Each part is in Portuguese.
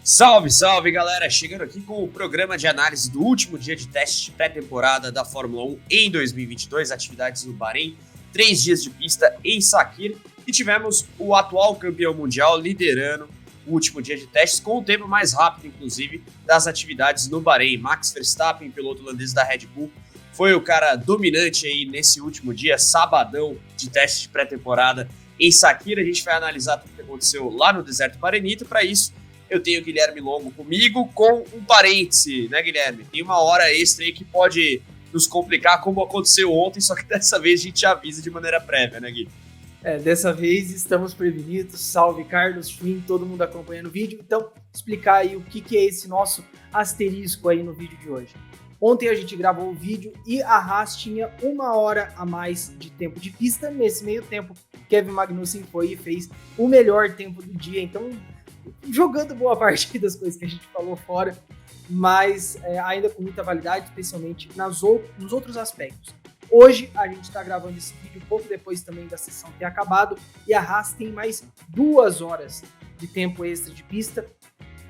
Salve, salve galera! Chegando aqui com o programa de análise do último dia de teste de pré-temporada da Fórmula 1 em 2022, atividades no Bahrein, 3 dias de pista em Sakhir e tivemos o atual campeão mundial liderando o último dia de testes com o tempo mais rápido, inclusive, das atividades no Bahrein. Max Verstappen, piloto holandês da Red Bull, foi o cara dominante aí nesse último dia, sabadão de teste de pré-temporada em Sakhir. A gente vai analisar tudo o que aconteceu lá no deserto parenito. Para isso, eu tenho o Guilherme Longo comigo, com um parêntese, né, Guilherme? Tem uma hora extra aí que pode nos complicar, como aconteceu ontem, só que dessa vez a gente avisa de maneira prévia, né, Gui? Dessa vez estamos prevenidos. Salve, Carlos, Schwinn, todo mundo acompanhando o vídeo. Então, explicar aí o que é esse nosso asterisco aí no vídeo de hoje. Ontem a gente gravou o vídeo e a Haas tinha 1 hora a mais de tempo de pista. Nesse meio tempo, Kevin Magnussen foi e fez o melhor tempo do dia. Então, jogando boa parte das coisas que a gente falou fora, mas ainda com muita validade, especialmente nos outros aspectos. Hoje a gente está gravando esse vídeo um pouco depois também da sessão ter acabado e a Haas tem mais 2 horas de tempo extra de pista.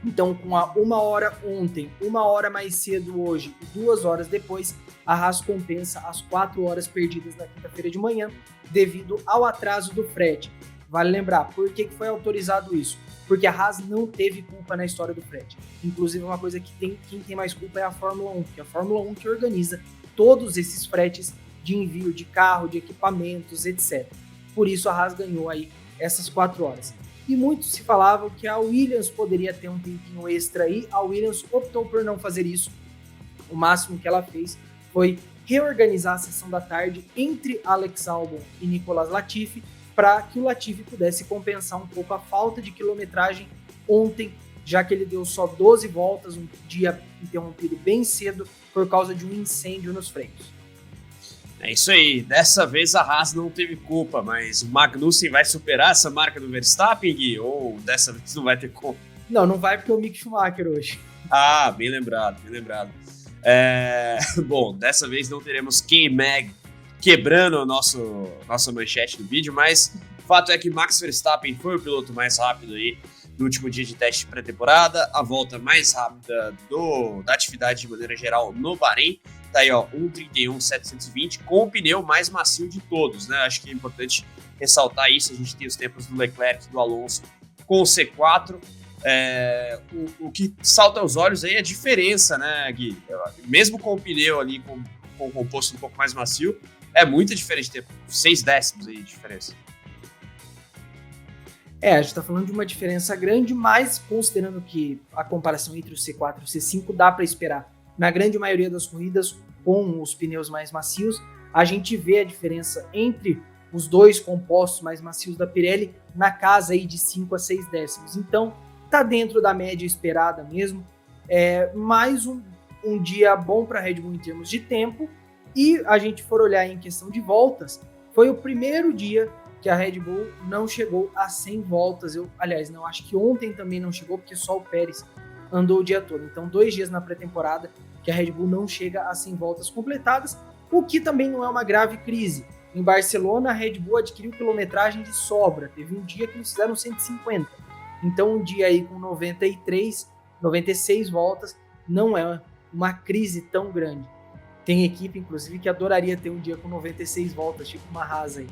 Então, com a 1 hora ontem, 1 hora mais cedo hoje e 2 horas depois, a Haas compensa as 4 horas perdidas na quinta-feira de manhã devido ao atraso do frete. Vale lembrar, por que foi autorizado isso? Porque a Haas não teve culpa na história do frete. Inclusive, uma coisa que quem tem mais culpa é a Fórmula 1, que é a Fórmula 1 que organiza todos esses fretes de envio de carro, de equipamentos, etc. Por isso, a Haas ganhou aí essas 4 horas. E muito se falava que a Williams poderia ter um tempinho extra aí. A Williams optou por não fazer isso. O máximo que ela fez foi reorganizar a sessão da tarde entre Alex Albon e Nicolas Latifi, para que o Latifi pudesse compensar um pouco a falta de quilometragem ontem, já que ele deu só 12 voltas, um dia interrompido bem cedo por causa de um incêndio nos freios. É isso aí, dessa vez a Haas não teve culpa, mas o Magnussen vai superar essa marca do Verstappen, Gui? Ou dessa vez não vai ter culpa? Não vai porque é o Mick Schumacher hoje. Ah, bem lembrado, bem lembrado. Bom, dessa vez não teremos K-Mag quebrando a nossa manchete do vídeo, mas o fato é que Max Verstappen foi o piloto mais rápido aí no último dia de teste de pré-temporada, a volta mais rápida da atividade de maneira geral no Bahrein. Tá aí, ó, 1:31.720 com o pneu mais macio de todos, né? Acho que é importante ressaltar isso. A gente tem os tempos do Leclerc e do Alonso com o C4. O que salta aos olhos aí é a diferença, né, Gui? Mesmo com o pneu ali com o composto um pouco mais macio, é muito diferente, ter 6 décimos aí de diferença. A gente tá falando de uma diferença grande, mas considerando que a comparação entre o C4 e o C5 dá para esperar. Na grande maioria das corridas, com os pneus mais macios, a gente vê a diferença entre os dois compostos mais macios da Pirelli na casa aí de 5 a 6 décimos. Então, tá dentro da média esperada mesmo. Mais um dia bom para a Red Bull em termos de tempo. E a gente for olhar em questão de voltas, foi o primeiro dia que a Red Bull não chegou a 100 voltas. Não, acho que ontem também não chegou, porque só o Pérez andou o dia todo. Então, 2 dias na pré-temporada que a Red Bull não chega a 100 voltas completadas, o que também não é uma grave crise. Em Barcelona, a Red Bull adquiriu quilometragem de sobra. Teve um dia que eles fizeram 150. Então, um dia aí com 96 voltas não é uma crise tão grande. Tem equipe, inclusive, que adoraria ter um dia com 96 voltas, tipo uma Haas aí.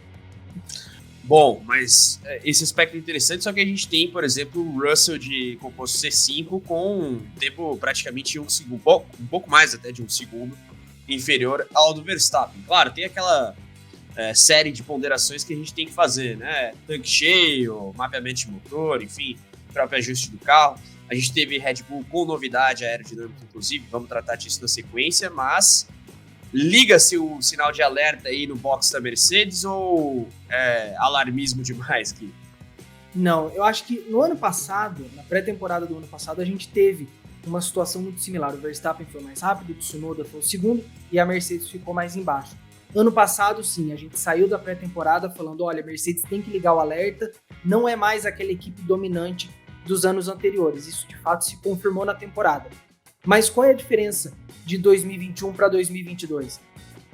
Bom, mas esse aspecto é interessante, só que a gente tem, por exemplo, o Russell de composto C5 com um tempo praticamente um segundo, um pouco mais até de um segundo, inferior ao do Verstappen. Claro, tem aquela série de ponderações que a gente tem que fazer, né? Tanque cheio, mapeamento de motor, enfim, próprio ajuste do carro. A gente teve Red Bull com novidade aerodinâmica, inclusive, vamos tratar disso na sequência, mas liga-se o sinal de alerta aí no box da Mercedes ou é alarmismo demais, Gui? Não, eu acho que no ano passado, na pré-temporada do ano passado, a gente teve uma situação muito similar. O Verstappen foi mais rápido, o Tsunoda foi o segundo e a Mercedes ficou mais embaixo. Ano passado, sim, a gente saiu da pré-temporada falando, olha, a Mercedes tem que ligar o alerta, não é mais aquela equipe dominante dos anos anteriores. Isso, de fato, se confirmou na temporada. Mas qual é a diferença de 2021 para 2022?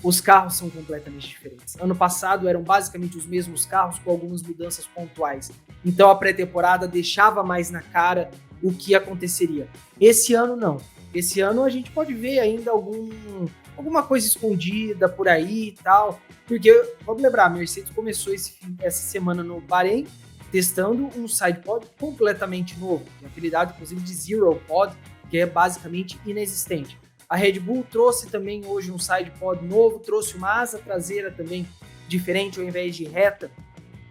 Os carros são completamente diferentes. Ano passado eram basicamente os mesmos carros com algumas mudanças pontuais. Então a pré-temporada deixava mais na cara o que aconteceria. Esse ano não. Esse ano a gente pode ver ainda alguma coisa escondida por aí e tal, porque, vamos lembrar, a Mercedes começou essa semana no Bahrein, testando um sidepod completamente novo, apelidado inclusive de Zero Pod, que é basicamente inexistente. A Red Bull trouxe também hoje um sidepod novo, trouxe uma asa traseira também diferente, ao invés de reta,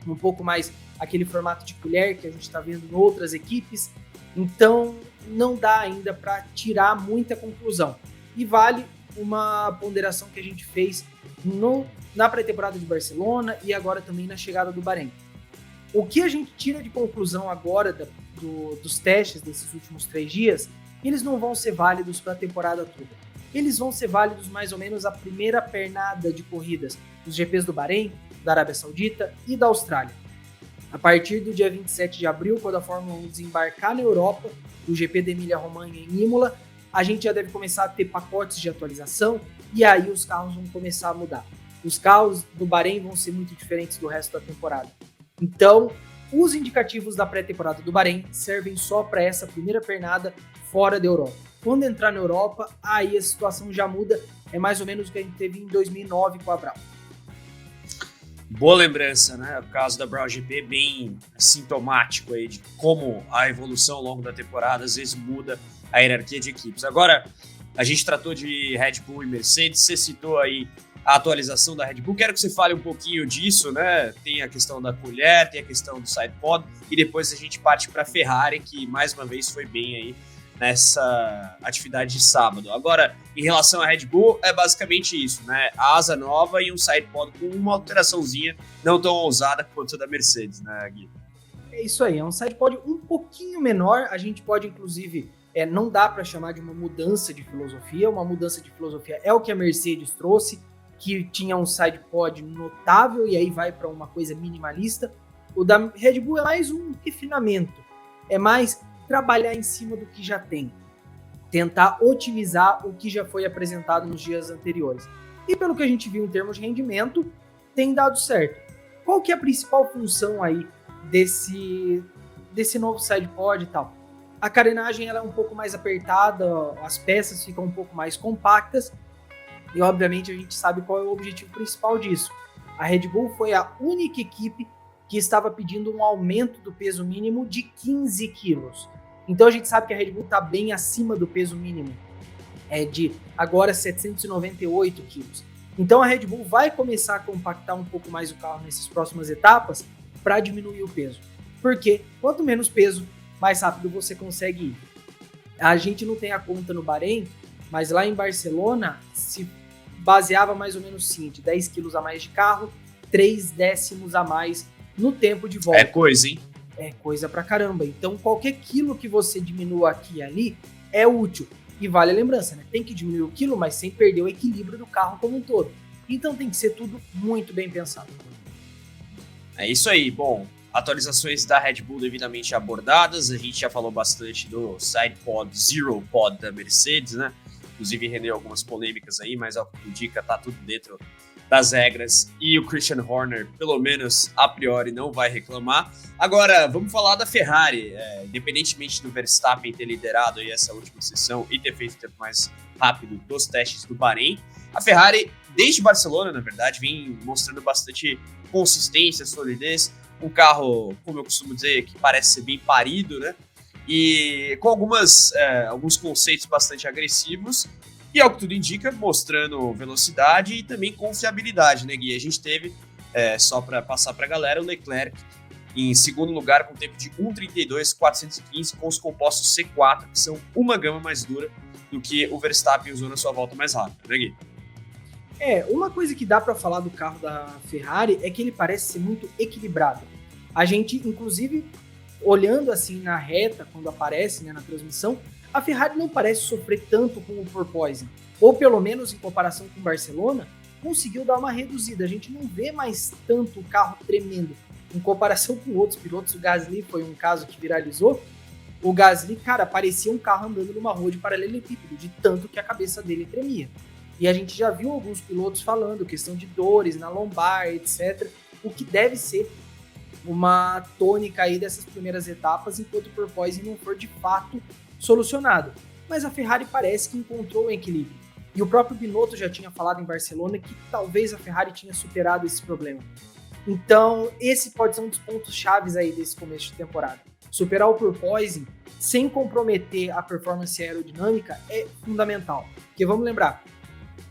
um pouco mais aquele formato de colher que a gente está vendo em outras equipes. Então não dá ainda para tirar muita conclusão. E vale uma ponderação que a gente fez na pré-temporada de Barcelona e agora também na chegada do Bahrein. O que a gente tira de conclusão agora dos testes desses últimos 3 dias, eles não vão ser válidos para a temporada toda. Eles vão ser válidos mais ou menos a primeira pernada de corridas dos GPs do Bahrein, da Arábia Saudita e da Austrália. A partir do dia 27 de abril, quando a Fórmula 1 desembarcar na Europa, o GP da Emília-Romanha em Imola, a gente já deve começar a ter pacotes de atualização e aí os carros vão começar a mudar. Os carros do Bahrein vão ser muito diferentes do resto da temporada. Então, os indicativos da pré-temporada do Bahrein servem só para essa primeira pernada fora da Europa. Quando entrar na Europa, aí a situação já muda, é mais ou menos o que a gente teve em 2009 com a Brown. Boa lembrança, né? O caso da Brown GP bem sintomático aí de como a evolução ao longo da temporada às vezes muda a hierarquia de equipes. Agora, a gente tratou de Red Bull e Mercedes, você citou aí a atualização da Red Bull. Quero que você fale um pouquinho disso, né? Tem a questão da colher, tem a questão do sidepod e depois a gente parte para a Ferrari, que mais uma vez foi bem aí nessa atividade de sábado. Agora, em relação à Red Bull, é basicamente isso, né? A asa nova e um sidepod com uma alteraçãozinha não tão ousada quanto a da Mercedes, né, Gui? É isso aí, é um sidepod um pouquinho menor, a gente pode inclusive, não dá para chamar de uma mudança de filosofia é o que a Mercedes trouxe, que tinha um sidepod notável e aí vai para uma coisa minimalista. O da Red Bull é mais um refinamento, é mais trabalhar em cima do que já tem, tentar otimizar o que já foi apresentado nos dias anteriores. E pelo que a gente viu em termos de rendimento, tem dado certo. Qual que é a principal função aí desse novo sidepod e tal? A carenagem ela é um pouco mais apertada, as peças ficam um pouco mais compactas, e obviamente a gente sabe qual é o objetivo principal disso. A Red Bull foi a única equipe que estava pedindo um aumento do peso mínimo de 15 quilos. Então a gente sabe que a Red Bull está bem acima do peso mínimo, de agora 798 quilos. Então a Red Bull vai começar a compactar um pouco mais o carro nessas próximas etapas para diminuir o peso. Porque quanto menos peso, mais rápido você consegue ir. A gente não tem a conta no Bahrein, mas lá em Barcelona se baseava mais ou menos assim, de 10 quilos a mais de carro, 3 décimos a mais no tempo de volta. É coisa, hein? É coisa pra caramba. Então, qualquer quilo que você diminua aqui e ali é útil. E vale a lembrança, né? Tem que diminuir o quilo, mas sem perder o equilíbrio do carro como um todo. Então, tem que ser tudo muito bem pensado. É isso aí. Bom, atualizações da Red Bull devidamente abordadas. A gente já falou bastante do sidepod, Zero Pod da Mercedes, né? Inclusive, rendeu algumas polêmicas aí, mas ao que indica, tá tudo dentro das regras e o Christian Horner, pelo menos a priori, não vai reclamar. Agora, vamos falar da Ferrari. Independentemente do Verstappen ter liderado aí essa última sessão e ter feito o tempo mais rápido dos testes do Bahrein, a Ferrari, desde Barcelona, na verdade, vem mostrando bastante consistência, solidez. Um carro, como eu costumo dizer, que parece ser bem parido, né? E com alguns conceitos bastante agressivos. E ao que tudo indica, mostrando velocidade e também confiabilidade, né, Gui? A gente teve, só para passar para a galera, o Leclerc em segundo lugar com tempo de 1:32.415 com os compostos C4, que são uma gama mais dura do que o Verstappen usou na sua volta mais rápida, né, Gui? Uma coisa que dá para falar do carro da Ferrari é que ele parece ser muito equilibrado. A gente, inclusive, olhando assim na reta, quando aparece, né, na transmissão, a Ferrari não parece sofrer tanto com o porpoising, ou pelo menos em comparação com o Barcelona, conseguiu dar uma reduzida. A gente não vê mais tanto o carro tremendo. Em comparação com outros pilotos, o Gasly foi um caso que viralizou. O Gasly, cara, parecia um carro andando numa rua de paralelepípedo, de tanto que a cabeça dele tremia. E a gente já viu alguns pilotos falando questão de dores na lombar, etc. O que deve ser uma tônica aí dessas primeiras etapas, enquanto o porpoising não for de fato solucionado. Mas a Ferrari parece que encontrou o equilíbrio. E o próprio Binotto já tinha falado em Barcelona que talvez a Ferrari tinha superado esse problema. Então, esse pode ser um dos pontos chaves aí desse começo de temporada. Superar o porpoising sem comprometer a performance aerodinâmica é fundamental. Porque vamos lembrar,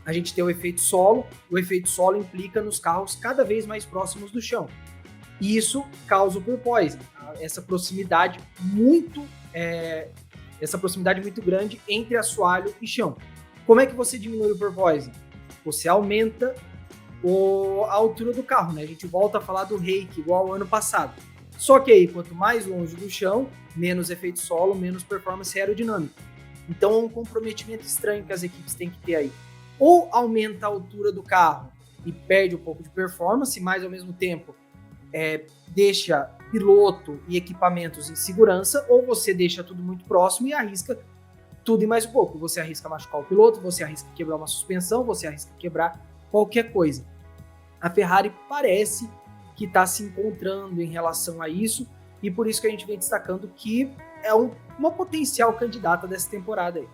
a gente tem o efeito solo implica nos carros cada vez mais próximos do chão. E isso causa o porpoising, essa proximidade muito grande entre assoalho e chão. Como é que você diminui o porpoising? Você aumenta a altura do carro, né? A gente volta a falar do rake igual ao ano passado. Só que aí, quanto mais longe do chão, menos efeito solo, menos performance aerodinâmica. Então é um comprometimento estranho que as equipes têm que ter aí. Ou aumenta a altura do carro e perde um pouco de performance, mas ao mesmo tempo deixa piloto e equipamentos em segurança, ou você deixa tudo muito próximo e arrisca tudo e mais um pouco. Você arrisca machucar o piloto, você arrisca quebrar uma suspensão, você arrisca quebrar qualquer coisa. A Ferrari parece que está se encontrando em relação a isso, e por isso que a gente vem destacando que é uma potencial candidata dessa temporada aí.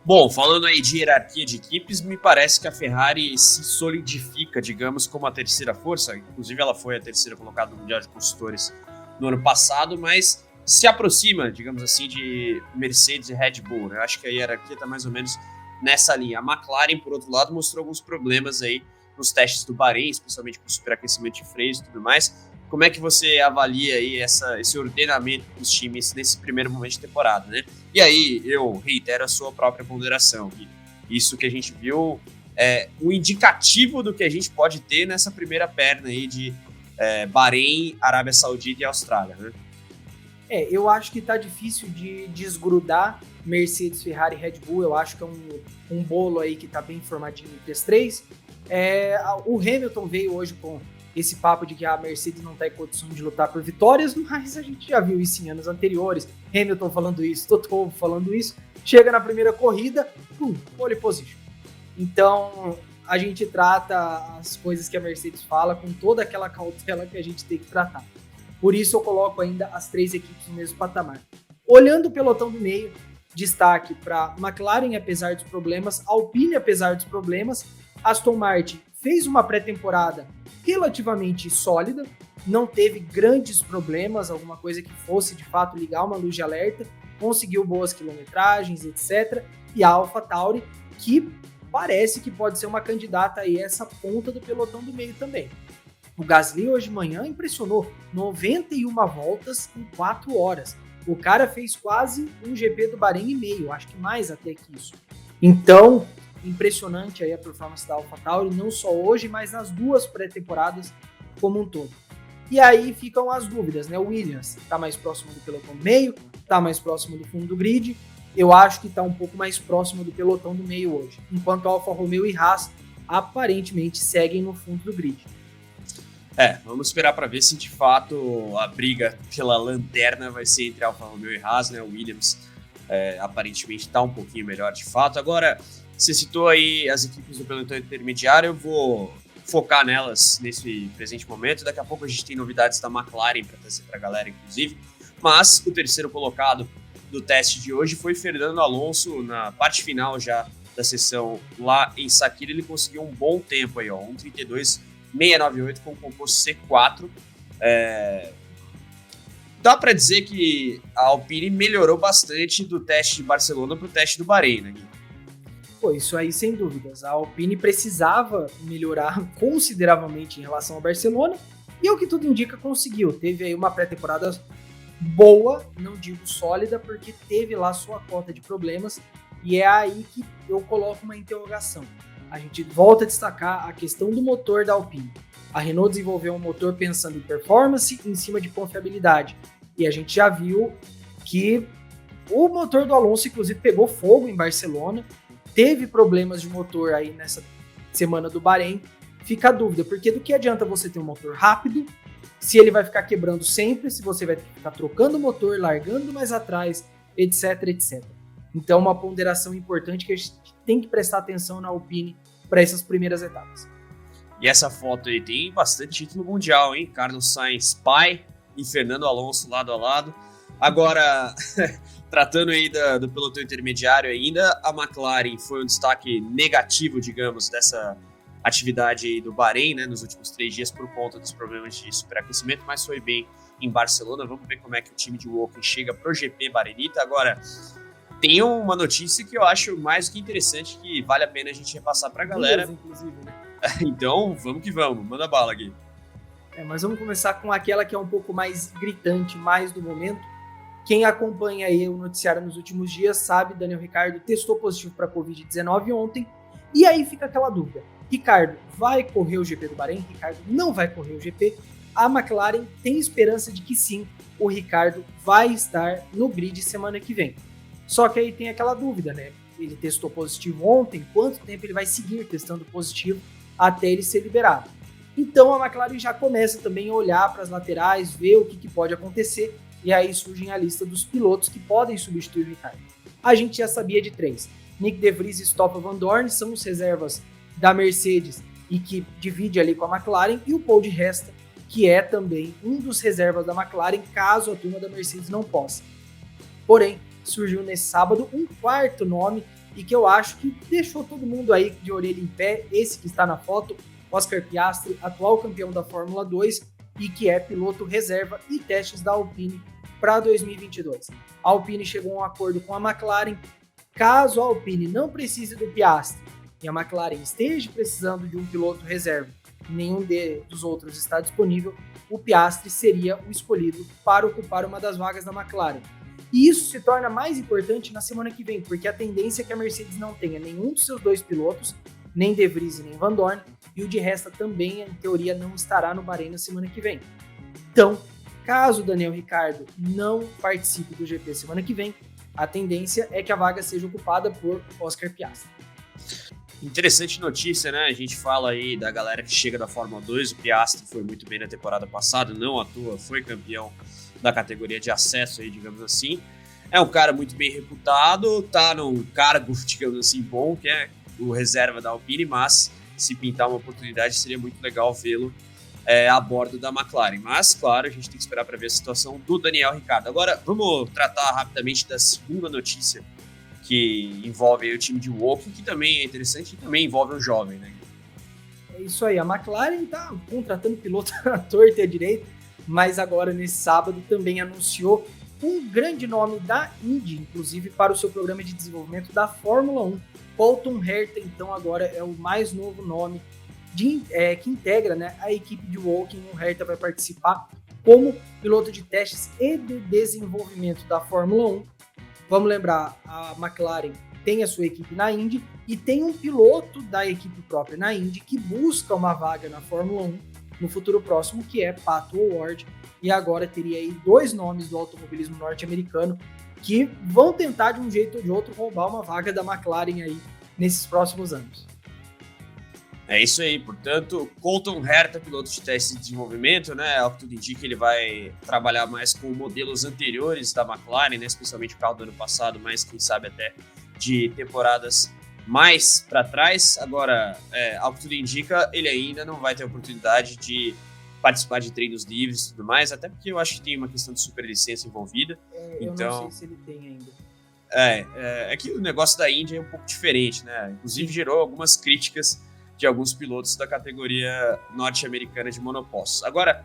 Bom, falando aí de hierarquia de equipes, me parece que a Ferrari se solidifica, digamos, como a terceira força. Inclusive, ela foi a terceira colocada no Mundial de Construtores no ano passado, mas se aproxima, digamos assim, de Mercedes e Red Bull, né? Eu acho que a hierarquia está mais ou menos nessa linha. A McLaren, por outro lado, mostrou alguns problemas aí nos testes do Bahrein, especialmente com superaquecimento de freios e tudo mais. Como é que você avalia aí esse ordenamento dos times nesse primeiro momento de temporada, né? E aí, eu reitero a sua própria ponderação, que isso que a gente viu é um indicativo do que a gente pode ter nessa primeira perna aí de Bahrein, Arábia Saudita e Austrália, né? Eu acho que tá difícil de desgrudar Mercedes, Ferrari e Red Bull. Eu acho que é um bolo aí que tá bem formadinho entre as três. O Hamilton veio hoje com esse papo de que a Mercedes não está em condição de lutar por vitórias, mas a gente já viu isso em anos anteriores. Hamilton falando isso, Toto Wolff falando isso. Chega na primeira corrida, pole position. Então, a gente trata as coisas que a Mercedes fala com toda aquela cautela que a gente tem que tratar. Por isso eu coloco ainda as três equipes no mesmo patamar. Olhando o pelotão do meio, destaque para McLaren, apesar dos problemas, Alpine, apesar dos problemas, Aston Martin fez uma pré-temporada relativamente sólida, não teve grandes problemas, alguma coisa que fosse de fato ligar uma luz de alerta, conseguiu boas quilometragens, etc. E a AlphaTauri, que parece que pode ser uma candidata aí a essa ponta do pelotão do meio também. O Gasly hoje de manhã impressionou, 91 voltas em 4 horas. O cara fez quase um GP do Bahrein e meio, acho que mais até que isso. Então, impressionante aí a performance da AlphaTauri, não só hoje, mas nas duas pré-temporadas como um todo. E aí ficam as dúvidas, né? O Williams está mais próximo do pelotão do meio, está mais próximo do fundo do grid. Eu acho que está um pouco mais próximo do pelotão do meio hoje, enquanto a Alfa Romeo e Haas aparentemente seguem no fundo do grid. Vamos esperar para ver se de fato a briga pela lanterna vai ser entre Alfa Romeo e Haas, né? O Williams aparentemente está um pouquinho melhor de fato. Agora, você citou aí as equipes do pelotão intermediário, eu vou focar nelas nesse presente momento. Daqui a pouco a gente tem novidades da McLaren para trazer para a galera, inclusive. Mas o terceiro colocado do teste de hoje foi Fernando Alonso, na parte final já da sessão lá em Sakir. Ele conseguiu um bom tempo aí, 1:32.698 com o composto C4. Dá para dizer que a Alpine melhorou bastante do teste de Barcelona para o teste do Bahrein, né, Gui? Pô, isso aí sem dúvidas. A Alpine precisava melhorar consideravelmente em relação ao Barcelona, e o que tudo indica conseguiu. Teve aí uma pré-temporada boa, não digo sólida, porque teve lá sua cota de problemas, e é aí que eu coloco uma interrogação. A gente volta a destacar a questão do motor da Alpine. A Renault desenvolveu um motor pensando em performance em cima de confiabilidade, e a gente já viu que o motor do Alonso, inclusive, pegou fogo em Barcelona, teve problemas de motor aí nessa semana do Bahrein. Fica a dúvida, porque do que adianta você ter um motor rápido, se ele vai ficar quebrando sempre, se você vai ficar trocando o motor, largando mais atrás, etc, etc. Então, uma ponderação importante que a gente tem que prestar atenção na Alpine para essas primeiras etapas. E essa foto aí tem bastante título mundial, hein? Carlos Sainz pai e Fernando Alonso lado a lado. Agora, tratando aí do pelotão intermediário ainda, a McLaren foi um destaque negativo, digamos, dessa atividade aí do Bahrein, né, nos últimos 3 dias por conta dos problemas de superaquecimento, mas foi bem em Barcelona. Vamos ver como é que o time de Walker chega pro GP Bahreinita. Agora, tem uma notícia que eu acho mais do que interessante, que vale a pena a gente repassar pra galera. Duas, inclusive, né? Então, vamos que vamos. Manda bala, Gui. Mas vamos começar com aquela que é um pouco mais gritante, mais do momento. Quem acompanha aí o noticiário nos últimos dias sabe, Daniel Ricciardo testou positivo para Covid-19 ontem, e aí fica aquela dúvida. Ricciardo vai correr o GP do Bahrein? Ricciardo não vai correr o GP? A McLaren tem esperança de que sim, o Ricciardo vai estar no grid semana que vem. Só que aí tem aquela dúvida, né? Ele testou positivo ontem, quanto tempo ele vai seguir testando positivo até ele ser liberado? Então a McLaren já começa também a olhar para as laterais, ver o que pode acontecer, e aí surge a lista dos pilotos que podem substituir o Ricciardo. A gente já sabia de 3. Nick De Vries e Stoffel Vandoorne são os reservas da Mercedes e que divide ali com a McLaren, e o Paul di Resta, que é também um dos reservas da McLaren, caso a turma da Mercedes não possa. Porém, surgiu nesse sábado um quarto nome, e que eu acho que deixou todo mundo aí de orelha em pé, esse que está na foto, Oscar Piastri, atual campeão da Fórmula 2, e que é piloto reserva e testes da Alpine para 2022. A Alpine chegou a um acordo com a McLaren. Caso a Alpine não precise do Piastri e a McLaren esteja precisando de um piloto reserva e nenhum dos outros está disponível, o Piastri seria o escolhido para ocupar uma das vagas da McLaren. E isso se torna mais importante na semana que vem, porque a tendência é que a Mercedes não tenha nenhum dos seus 2 pilotos, nem De Vries e nem Vandoorne, e o de Resta também, em teoria, não estará no Bahrein na semana que vem. Então, caso o Daniel Ricciardo não participe do GP semana que vem, a tendência é que a vaga seja ocupada por Oscar Piastri. Interessante notícia, né? A gente fala aí da galera que chega da Fórmula 2, o Piastri foi muito bem na temporada passada, não à toa, foi campeão da categoria de acesso aí, digamos assim. É um cara muito bem reputado, tá num cargo, digamos assim, bom, que é o reserva da Alpine, mas se pintar uma oportunidade seria muito legal vê-lo a bordo da McLaren. Mas, claro, a gente tem que esperar para ver a situação do Daniel Ricciardo. Agora, vamos tratar rapidamente da segunda notícia, que envolve aí o time de Walking, que também é interessante e também envolve um jovem, né? É isso aí, a McLaren tá contratando piloto à torta e à direita, mas agora nesse sábado também anunciou um grande nome da Indy, inclusive para o seu programa de desenvolvimento da Fórmula 1. Colton Herta, então, agora é o mais novo nome que integra, né, a equipe de Walking. O Herta vai participar como piloto de testes e de desenvolvimento da Fórmula 1. Vamos lembrar, a McLaren tem a sua equipe na Indy e tem um piloto da equipe própria na Indy que busca uma vaga na Fórmula 1 no futuro próximo, que é Pato O'Ward. E agora teria aí 2 nomes do automobilismo norte-americano que vão tentar de um jeito ou de outro roubar uma vaga da McLaren aí nesses próximos anos. É isso aí, portanto, Colton Herta, piloto de teste de desenvolvimento, né? Ao que tudo indica, ele vai trabalhar mais com modelos anteriores da McLaren, né? Especialmente o carro do ano passado, mas quem sabe até de temporadas mais para trás. Agora, ao que tudo indica, ele ainda não vai ter oportunidade de participar de treinos livres e tudo mais, até porque eu acho que tem uma questão de superlicença envolvida. Eu não sei se ele tem ainda. É que o negócio da Indy é um pouco diferente, né? Inclusive gerou algumas críticas de alguns pilotos da categoria norte-americana de monopostos. Agora,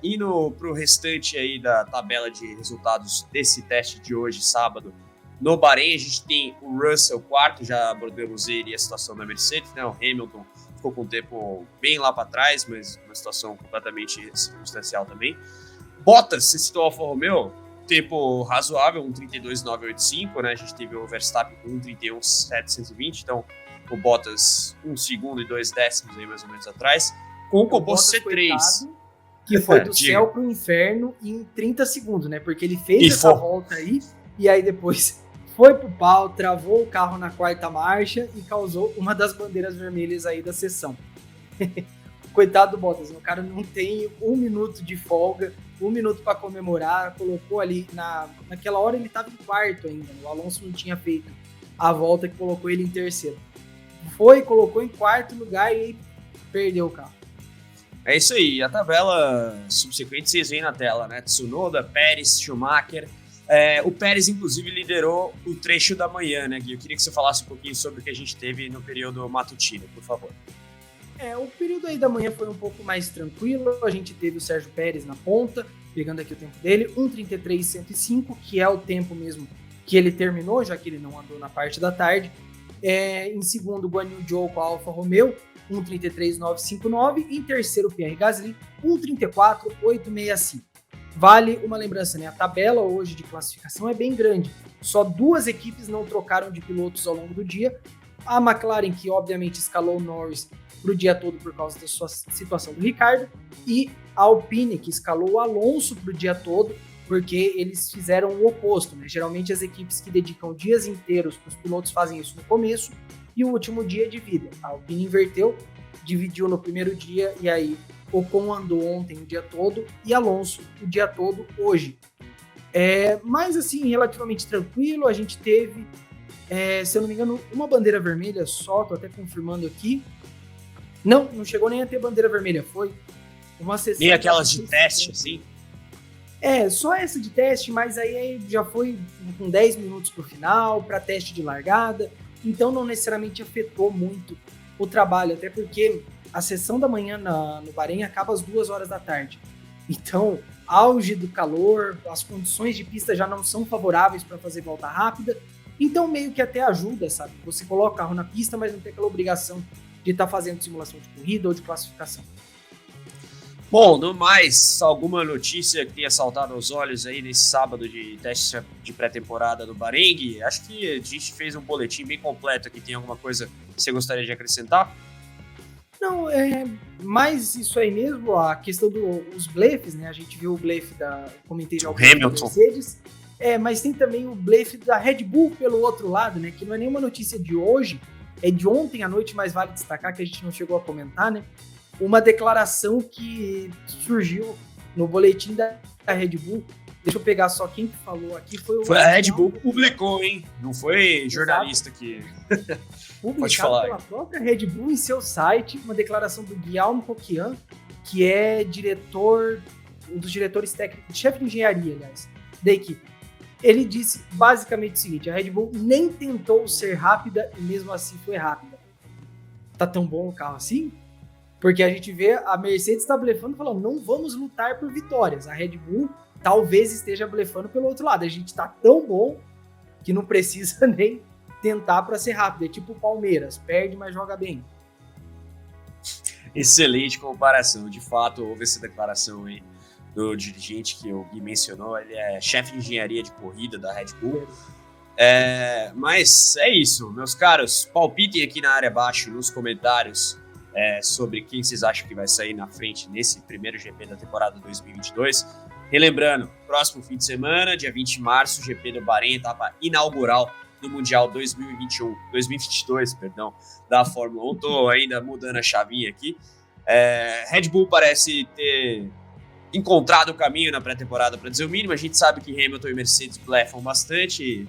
indo para o restante aí da tabela de resultados desse teste de hoje, sábado, no Bahrein, a gente tem o Russell quarto, já abordamos ele e a situação da Mercedes, né? O Hamilton ficou com o tempo bem lá para trás, mas uma situação completamente circunstancial também. Bottas, você citou o Alfa Romeo, tempo razoável, 1:32.985, né? A gente teve o Verstappen com 1:31.720, então o Bottas 1 segundo e 2 décimos aí mais ou menos atrás, com o composto C3. Coitado, que foi do céu pro inferno em 30 segundos, né? Porque ele fez essa volta aí, e aí depois foi pro pau, travou o carro na 4ª marcha e causou uma das bandeiras vermelhas aí da sessão. Coitado do Bottas, o cara não tem 1 minuto de folga, 1 minuto para comemorar, colocou ali, naquela hora ele estava em quarto ainda, o Alonso não tinha feito a volta que colocou ele em terceiro. Colocou em 4º lugar e perdeu o carro. É isso aí, a tabela subsequente vocês veem na tela, né? Tsunoda, Pérez, Schumacher. O Pérez, inclusive, liderou o trecho da manhã, né, Gui? Eu queria que você falasse um pouquinho sobre o que a gente teve no período matutino, por favor. O período aí da manhã foi um pouco mais tranquilo. A gente teve o Sérgio Pérez na ponta, pegando aqui o tempo dele, 1:33.105, que é o tempo mesmo que ele terminou, já que ele não andou na parte da tarde. Em segundo, Guan Yu Zhou com a Alfa Romeo, 1:33.959. Em terceiro, Pierre Gasly, 1:34.865. Vale uma lembrança, né? A tabela hoje de classificação é bem grande. Só 2 equipes não trocaram de pilotos ao longo do dia. A McLaren, que obviamente escalou o Norris para o dia todo por causa da sua situação do Ricardo, e a Alpine, que escalou o Alonso para o dia todo, porque eles fizeram o oposto, né? Geralmente as equipes que dedicam dias inteiros para os pilotos fazem isso no começo e o último dia divide. A Alpine inverteu, dividiu no primeiro dia e aí Ocon andou ontem o dia todo e Alonso o dia todo hoje. Mas assim, relativamente tranquilo, a gente teve, se eu não me engano, uma bandeira vermelha só, tô até confirmando aqui. Não chegou nem a ter bandeira vermelha, foi uma sessão... Nem aquelas de teste, assim? Só essa de teste, mas aí já foi com 10 minutos pro final, para teste de largada, então não necessariamente afetou muito o trabalho, até porque a sessão da manhã no Bahrein acaba às 2 horas da tarde. Então, auge do calor, as condições de pista já não são favoráveis para fazer volta rápida, então meio que até ajuda, sabe? Você coloca o carro na pista, mas não tem aquela obrigação de estar fazendo simulação de corrida ou de classificação. Bom, no mais, alguma notícia que tenha saltado aos olhos aí nesse sábado de teste de pré-temporada do Bahrein, Gui? Acho que a gente fez um boletim bem completo aqui. Tem alguma coisa que você gostaria de acrescentar? Não, mais isso aí mesmo, a questão dos blefs, né? A gente viu o blefe comentei já o Hamilton. Mercedes, mas tem também o blefe da Red Bull pelo outro lado, né? Que não é nenhuma notícia de hoje, é de ontem à noite, mas vale destacar que a gente não chegou a comentar, né? Uma declaração que surgiu no boletim da Red Bull. Deixa eu pegar só quem falou aqui. Foi a Red Bull que publicou, hein? Não foi jornalista que... Pode falar. Pela própria Red Bull em seu site, uma declaração do Guillaume Coquian, que é um dos diretores técnicos, chefe de engenharia, aliás, da equipe. Ele disse basicamente o seguinte: a Red Bull nem tentou ser rápida e mesmo assim foi rápida. Tá tão bom o carro assim? Porque a gente vê a Mercedes tá blefando, falando, não vamos lutar por vitórias. A Red Bull talvez esteja blefando pelo outro lado. A gente tá tão bom que não precisa nem tentar para ser rápido. É tipo o Palmeiras, perde, mas joga bem. Excelente comparação. De fato, houve essa declaração aí do dirigente que o Gui mencionou. Ele é chefe de engenharia de corrida da Red Bull. Mas é isso, meus caros. Palpitem aqui na área abaixo, nos comentários, sobre quem vocês acham que vai sair na frente nesse primeiro GP da temporada 2022. Relembrando, próximo fim de semana, dia 20 de março, GP do Bahrein, etapa inaugural do Mundial 2022, da Fórmula 1. Tô ainda mudando a chavinha aqui. Red Bull parece ter encontrado o caminho na pré-temporada, para dizer o mínimo. A gente sabe que Hamilton e Mercedes blefam bastante.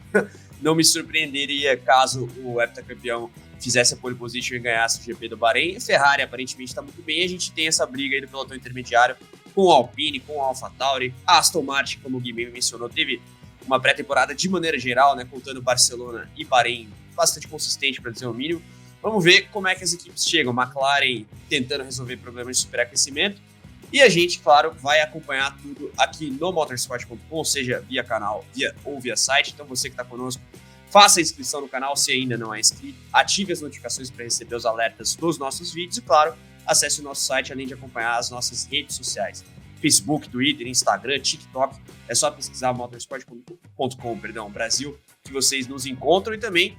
Não me surpreenderia caso o heptacampeão fizesse a pole position e ganhasse o GP do Bahrein. A Ferrari aparentemente está muito bem. A gente tem essa briga aí no pelotão intermediário com a Alpine, com a AlphaTauri. A Aston Martin, como o Guilherme mencionou, teve uma pré-temporada de maneira geral, né, contando Barcelona e Bahrein, bastante consistente, para dizer o mínimo. Vamos ver como é que as equipes chegam. McLaren tentando resolver problemas de superaquecimento. E a gente, claro, vai acompanhar tudo aqui no motorsport.com, seja via canal ou via site. Então você que está conosco, faça a inscrição no canal se ainda não é inscrito, ative as notificações para receber os alertas dos nossos vídeos e, claro, acesse o nosso site, além de acompanhar as nossas redes sociais. Facebook, Twitter, Instagram, TikTok. É só pesquisar motorsport.com, Brasil, que vocês nos encontram, e também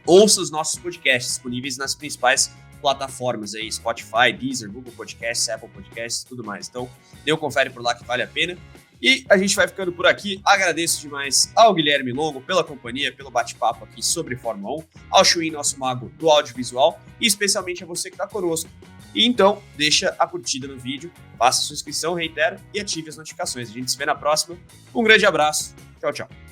ouça os nossos podcasts disponíveis nas principais plataformas aí, Spotify, Deezer, Google Podcasts, Apple Podcasts, tudo mais. Então, dê um confere por lá que vale a pena. E a gente vai ficando por aqui. Agradeço demais ao Guilherme Longo pela companhia, pelo bate-papo aqui sobre Fórmula 1, ao Chuin, nosso mago do audiovisual, e especialmente a você que está conosco. E então, deixa a curtida no vídeo, faça sua inscrição, reitero, e ative as notificações. A gente se vê na próxima. Um grande abraço. Tchau, tchau.